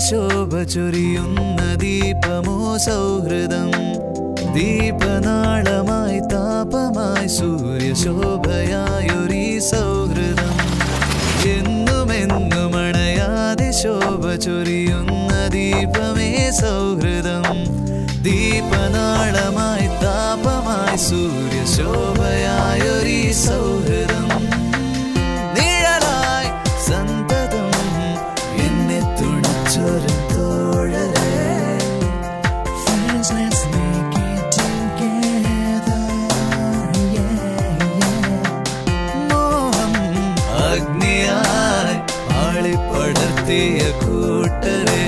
ശോഭ ചൊരിയുന്ന ദീപമോ സൗഹൃദം ദീപനാളമായി താപമായി സൂര്യശോഭയായൊരീ സൗഹൃദം എന്നുമെന്നും അണയാതെ ശോഭ ചൊരിയുന്ന ദീപമേ സൗഹൃദം ദീപനാളമായി താപമായി സൂര്യശോഭയായൊരീ സൗഹൃദം നിഴലായി സന്തതം എന്നെ തുണച്ചൊരു തോഴരേ മോഹം അഗ്നിയായി ആളിപ്പടർത്തിയ കൂട്ടരേ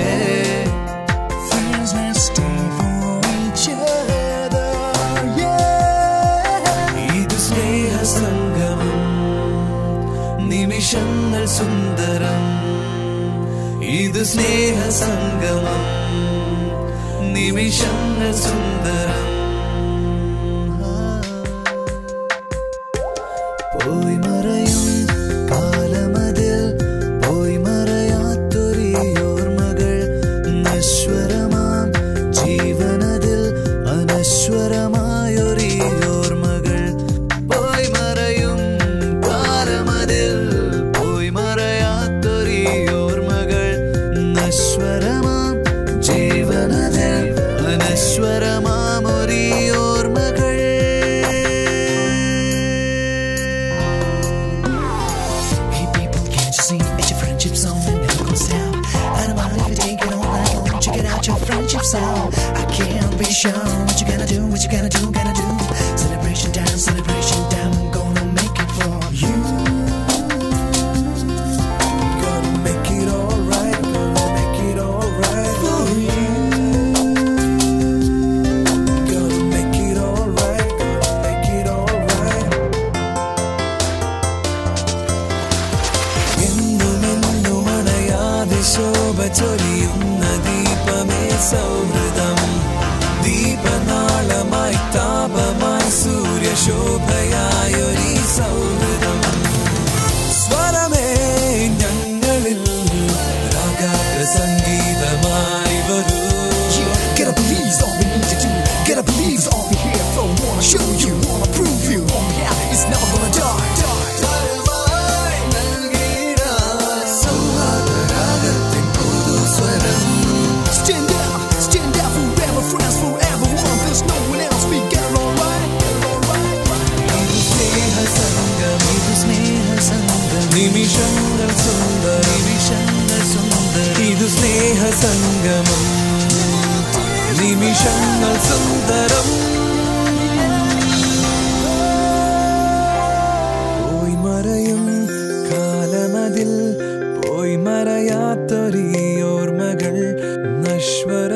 നിമിഷങ്ങൾ സുന്ദരം ഇത് സ്നേഹ സംഗമം നിമിഷങ്ങൾ സുന്ദരം പോയി മറയും കാലമതിൽ പോയി മറയാത്തൊരീ ഓർമ്മകൾ നശ്വരമാം ജീവനതിൽ അനശ്വരമായൊരീ ഓർമ്മകൾ പോയി മറയും കാലമതിൽ പോയി മറയാത്തൊരീ ഓർമ്മകൾ നശ്വരമാം ജീവനതിൽ അനശ്വരമാമൊരീ ഓർമ്മകൾ Hey people, can't you see it's your friendship song that never goes down? I don't mind if you take it all night long. Check it out, your friendship song. I can't be sure what you gonna do, what you gonna do. Celebration down, I'm gonna make it for you. Gonna make it alright, gonna make it alright for you. Gonna make it alright, gonna make it alright. എന്നുമെന്നും അണയാതെ ശോഭ ചൊരിയുന്ന ദീപമേ സൗഹൃദം ദീപനാളമായി താപമായി സൂര്യശോഭയായൊരീ സൗഹൃദം സ്വരമേ ഞങ്ങളിൽ രാഗപ്രസംഗീതമായി വരൂ Gotta believe it's all we need to do. Gotta believe it's all we here for. Wanna show you, wanna prove you. All we have is never gonna die. Stand out forever, friends forever. One, there's no one else. We get it alright. നിമിഷങ്ങൾ സുന്ദരം ഇത് സ്നേഹ സംഗമം നിമിഷങ്ങൾ സുന്ദരം പോയി മറയും കാലമതിൽ പോയി മറയാത്തൊരീ ഓർമ്മകൾ നശ്വര